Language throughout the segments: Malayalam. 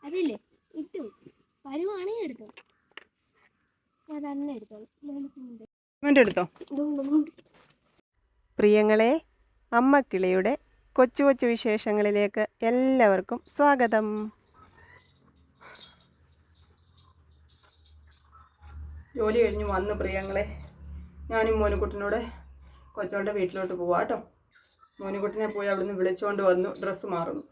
അതില്ലേ ഇട്ടു വരുവാണെങ്കിൽ എടുത്തോ. ഞാൻ തന്നെ എടുത്തോ. പ്രിയങ്ങളെ, അമ്മക്കിളിയുടെ കൊച്ചു കൊച്ചു വിശേഷങ്ങളിലേക്ക് എല്ലാവർക്കും സ്വാഗതം. ജോലി കഴിഞ്ഞ് വന്നു പ്രിയങ്ങളെ. ഞാനും മോനുകുട്ടനോട് കൊച്ചോളുടെ വീട്ടിലോട്ട് പോവാം കേട്ടോ. മോനുകുട്ടനെ പോയി അവിടുന്ന് വിളിച്ചുകൊണ്ട് വന്നു. ഡ്രസ്സ് മാറുന്നു.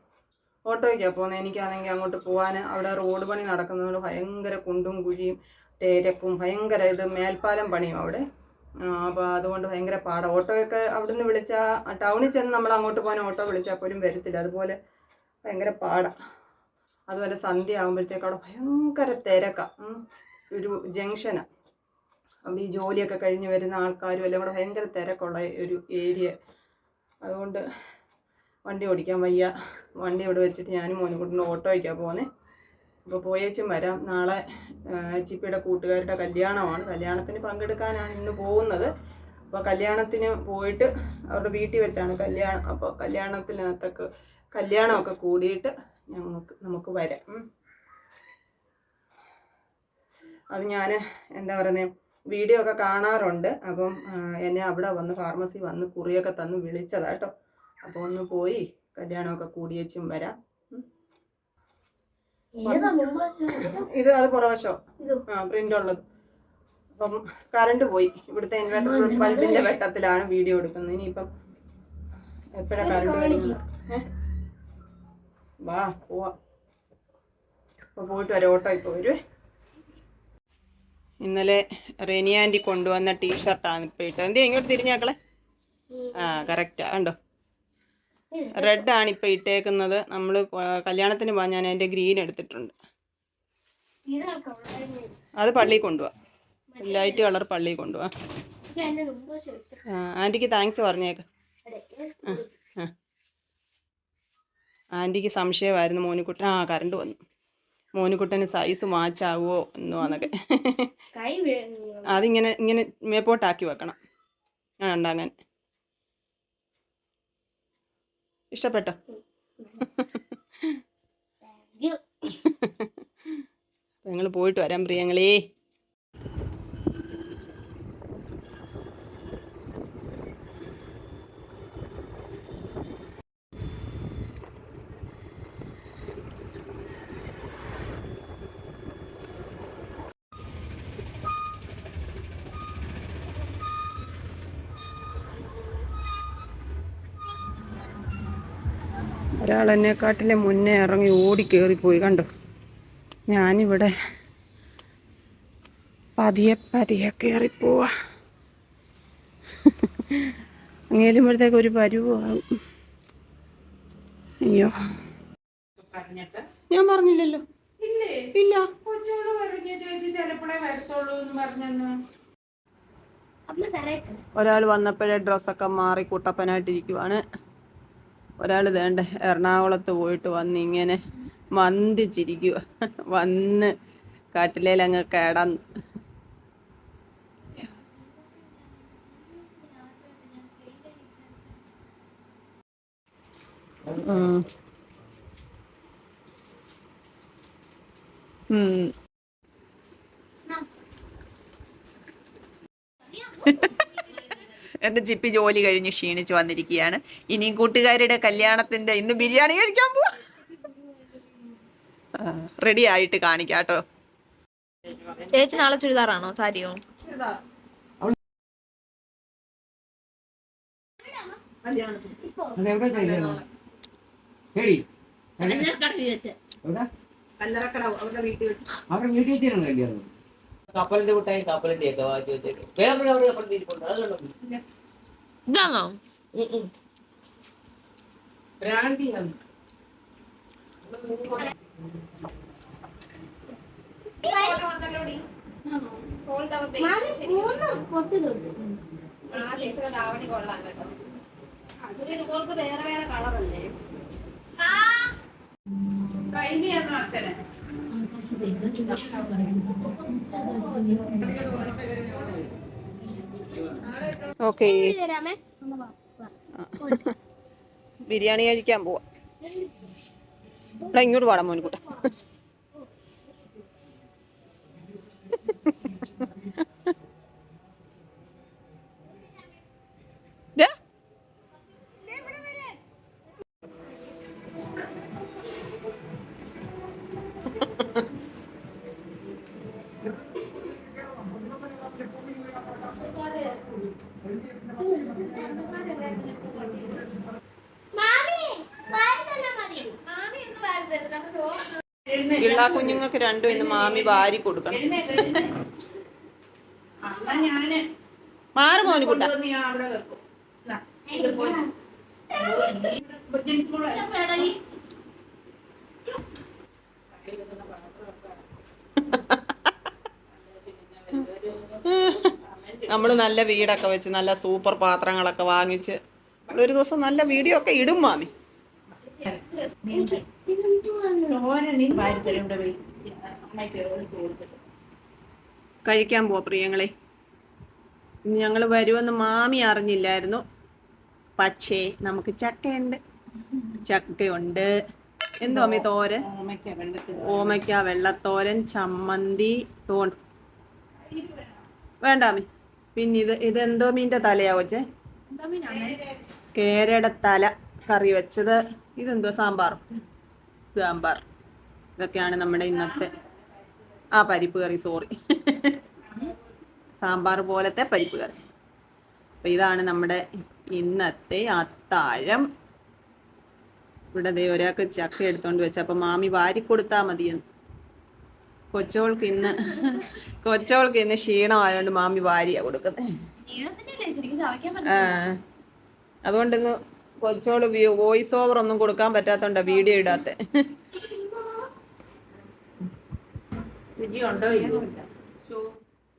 ഓട്ടോയ്ക്കാണ് പോകുന്നത്. എനിക്കാണെങ്കിൽ അങ്ങോട്ട് പോകാൻ അവിടെ റോഡ് പണി നടക്കുന്നതുകൊണ്ട് ഭയങ്കര കുണ്ടും കുഴിയും തിരക്കും ഭയങ്കര മേൽപ്പാലം പണിയും അവിടെ. അപ്പോൾ അതുകൊണ്ട് ഭയങ്കര പാടാണ്. ഓട്ടോയൊക്കെ അവിടുന്ന് വിളിച്ചാൽ ടൗണിൽ ചെന്ന് നമ്മൾ അങ്ങോട്ട് പോകാൻ ഓട്ടോ വിളിച്ചാൽ പോലും വരത്തില്ല. അതുപോലെ ഭയങ്കര പാടാണ്. അതുപോലെ സന്ധ്യ ആകുമ്പോഴത്തേക്ക് അവിടെ ഭയങ്കര തിരക്കാണ്. ഒരു ജംഗ്ഷനാണ്. അവിടെ ഈ ജോലിയൊക്കെ കഴിഞ്ഞ് വരുന്ന ആൾക്കാരും എല്ലാം കൂടെ ഭയങ്കര തിരക്കുള്ള ഒരു ഏരിയ. അതുകൊണ്ട് വണ്ടി ഓടിക്കാൻ വയ്യ. വണ്ടി ഇവിടെ വെച്ചിട്ട് ഞാനും മോനുകുട്ടനും ഓട്ടോയ്ക്കാണ് പോകുന്നത്. അപ്പോൾ പോയേച്ചും വരാം. നാളെ ചിപ്പിയുടെ കൂട്ടുകാരുടെ കല്യാണമാണ്. കല്യാണത്തിന് പങ്കെടുക്കാനാണ് ഇന്ന് പോകുന്നത്. അപ്പോൾ കല്യാണത്തിന് പോയിട്ട് അവരുടെ വീട്ടിൽ വെച്ചാണ് കല്യാണം. അപ്പോൾ കല്യാണമൊക്കെ കൂടിയിട്ട് നമുക്ക് വരാം. അത് ഞാൻ എന്താ പറയുന്നത്, വീഡിയോ ഒക്കെ കാണാറുണ്ട്. അപ്പം എന്നെ അവിടെ വന്ന് ഫാർമസി വന്ന് കുറിയൊക്കെ തന്ന് വിളിച്ചതാ കേട്ടോ. അപ്പോൾ ഒന്ന് പോയി കല്യാണമൊക്കെ കൂടിയേച്ചും വരാം. ഇത് അത് പുറവശോ പ്രിന്റ് ഉള്ളത്. അപ്പം കറണ്ട് പോയി. ഇവിടുത്തെ ഇൻവെർട്ടർ ബൾബിന്റെ വെട്ടത്തിലാണ് വീഡിയോ എടുക്കുന്നത്. ഇനിയിപ്പം എപ്പോഴാണ് കറണ്ട് വരുന്നത്? വാ പോവാ. അപ്പോൾ പോയിട്ട് വരാം. ഓട്ടോ ഇപ്പോൾ വരുവേ. ഇന്നലെ റെനി ആൻറ്റി കൊണ്ടുവന്ന ടീഷർട്ടാണ് ഇപ്പോൾ ഇട്ടത്. എന്തേ ഇങ്ങോട്ട് തിരിഞ്ഞാക്കളെ? കറക്റ്റാ കണ്ടോ. റെഡ് ആണ് ഇപ്പം ഇട്ടേക്കുന്നത്. നമ്മൾ കല്യാണത്തിന് പോകാൻ ഞാൻ അതിൻ്റെ ഗ്രീൻ എടുത്തിട്ടുണ്ട്. അത് പള്ളിയിൽ കൊണ്ടുപോവാം. ലൈറ്റ് കളർ പള്ളിയിൽ കൊണ്ടുപോവാം. ആൻറ്റിക്ക് താങ്ക്സ് പറഞ്ഞേക്ക്. ആൻറ്റിക്ക് സംശയമായിരുന്നു മോനുകുട്ടൻ. കറണ്ട് വന്നു. മോനുകുട്ടന് സൈസ് മാച്ചാകുമോ എന്നൊക്കെ. അതിങ്ങനെ ഇങ്ങനെ മേപ്പോട്ടാക്കി വെക്കണം. ഉണ്ടാകാൻ ഇഷ്ടപ്പെട്ടോ? ഞങ്ങൾ പോയിട്ട് വരാം പ്രിയങ്ങളേ. ഒരാൾ എന്നെക്കാട്ടിലെ മുന്നേ ഇറങ്ങി ഓടി കയറിപ്പോയി കണ്ടോ. ഞാനിവിടെ പതിയെ കയറിപ്പോവാ. അങ്ങേരുമ്പോഴത്തേക്ക് ഒരു പരുവാകും. അയ്യോ, ഞാൻ പറഞ്ഞില്ലല്ലോ. ഇല്ല, ഒരാൾ വന്നപ്പോഴേ ഡ്രസ്സൊക്കെ മാറി കുട്ടപ്പനായിട്ടിരിക്കുവാണ്. ഒരാൾ വേണ്ട എറണാകുളത്ത് പോയിട്ട് വന്ന് ഇങ്ങനെ മന്ദിച്ചിരിക്കുക. വന്ന് കാട്ടിലേലങ്ങ് കിടന്ന്. എൻ്റെ ചിപ്പി ജോലി കഴിഞ്ഞ് ക്ഷീണിച്ച് വന്നിരിക്കുകയാണ്. ഇനിയും കൂട്ടുകാരുടെ കല്യാണത്തിൻ്റെ ഇന്ന് ബിരിയാണി കഴിക്കാൻ പോവാ. റെഡി ആയിട്ട് കാണിക്കാം കേട്ടോ. ചേച്ചി നാളെ ചുരിദാറാണോ സാരിയോ? കപ്പലിന്റെ കൂട്ടായി കപ്പലിന്റെ ഒക്കെ വാങ്ങി വെച്ചേക്ക്. വേറൊരു കവറ് കപ്പലിന്റെ ഇരിപ്പുണ്ട്. അത് കണ്ടോ? ഇതാണോ ബ്രാൻഡിയാണ്. ധാവണി കൊള്ളാം കേട്ടോ. അതിൽ ഇതുപോലത്തെ വേറെ വേറെ കളറല്ലേ. ഓക്കെ, ബിരിയാണി കഴിക്കാൻ പോവാ. ഇവിടെ ഇങ്ങോട്ട് പാടാം മോനിക്കുട്ട. ഇള്ള കുഞ്ഞുങ്ങൾക്ക് രണ്ടും ഇന്ന് മാമി വാരി കൊടുക്കണം. മാറി മോനിക്കുട്ട. നമ്മള് നല്ല വീടൊക്കെ വെച്ച് നല്ല സൂപ്പർ പാത്രങ്ങളൊക്കെ വാങ്ങിച്ച് ഒരു ദിവസം നല്ല വീഡിയോ ഒക്കെ ഇടും മാമി. കഴിക്കാൻ പോവാ പ്രിയങ്ങളെ. ഞങ്ങൾ വരുമെന്ന് മാമി അറിഞ്ഞില്ലായിരുന്നു. പക്ഷേ നമുക്ക് ചക്കയുണ്ട്. ചക്കയുണ്ട്. എന്തോ അമ്മി തോരൻ, ഓമയ്ക്ക വെള്ളത്തോരൻ, ചമ്മന്തി വേണ്ട അമ്മി. പിന്നെ ഇതെന്തോ മീൻ്റെ തലയാ കൊച്ചേ? കേരയുടെ തല കറി വെച്ചത്. ഇതെന്തോ സാമ്പാർ. ഇതൊക്കെയാണ് നമ്മുടെ ഇന്നത്തെ പരിപ്പ് കറി. സോറി, സാമ്പാർ പോലത്തെ പരിപ്പ് കറി. അപ്പം ഇതാണ് നമ്മുടെ ഇന്നത്തെ അത്താഴം. ഇവിടെ ദേ ഒരാൾക്ക് ചക്ക എടുത്തോണ്ട് വെച്ച. അപ്പം മാമി വാരി കൊടുത്താൽ മതിയെന്ന്. കൊച്ചോൾക്ക് ഇന്ന് ക്ഷീണമായോണ്ട് മാമി വാരിയാ കൊടുക്കുന്നത്. അതുകൊണ്ടിന്ന് കൊച്ചോള് വോയിസ് ഓവർ ഒന്നും കൊടുക്കാൻ പറ്റാത്തോണ്ടാ വീഡിയോ ഇടാത്തെ.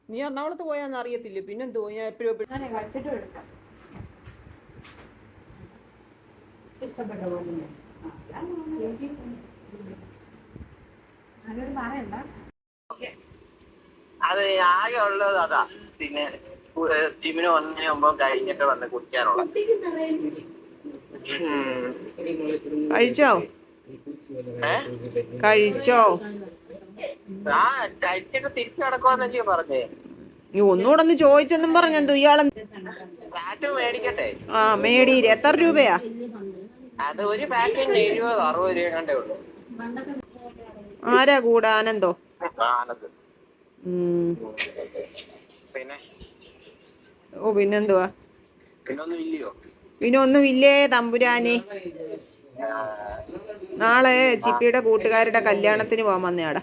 നീ എറണാകുളത്ത് പോയാന്ന് അറിയത്തില്ല. പിന്നെന്തോ ഞാൻ എപ്പോഴും അത് ആകെ ഉള്ളത് അതാ. പിന്നെ ജിമ്മിന് വന്നതിന് മുമ്പ് കഴിഞ്ഞിട്ട് വന്ന് കുടിക്കാനുള്ള. കഴിച്ചോ? ആ കഴിച്ചിട്ട് തിരിച്ചു നടക്കുവാന്നല്ലേ പറഞ്ഞേ. നീ ഒന്നുകൂടെ ഒന്ന് ചോദിച്ചെന്നും പറഞ്ഞെന്തോ ഇയാളെ. പാറ്റ് മേടിക്കട്ടെ? മേടിയില്ല. എത്ര രൂപയാ അത്? ഒരു പാക്കറ്റിന് 70-60 രൂപ കണ്ടേ ഉള്ളൂ. ആരാ കൂടെ? ആനന്ദോ? പിന്നെ പിന്നെന്തുവാ? പിന്നെ ഒന്നും ഇല്ലേ തമ്പുരാനെ. നാളെ ചിപ്പിയുടെ കൂട്ടുകാരുടെ കല്യാണത്തിന് പോകാൻ വന്നയാടാ.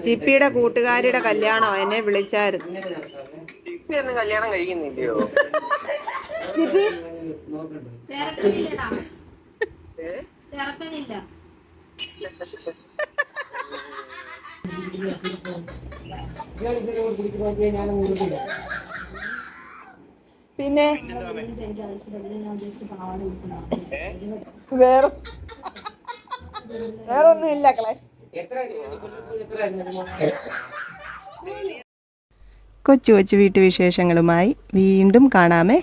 ചിപ്പിയുടെ കൂട്ടുകാരുടെ കല്യാണം എന്നെ വിളിച്ചായിരുന്നു. കല്യാണം കഴിക്കുന്നില്ലയോ ചിപ്പി? പിന്നെ വേറൊന്നും ഇല്ല കളെ. കൊച്ചു കൊച്ചു വീട്ടുവിശേഷങ്ങളുമായി വീണ്ടും കാണാമേ.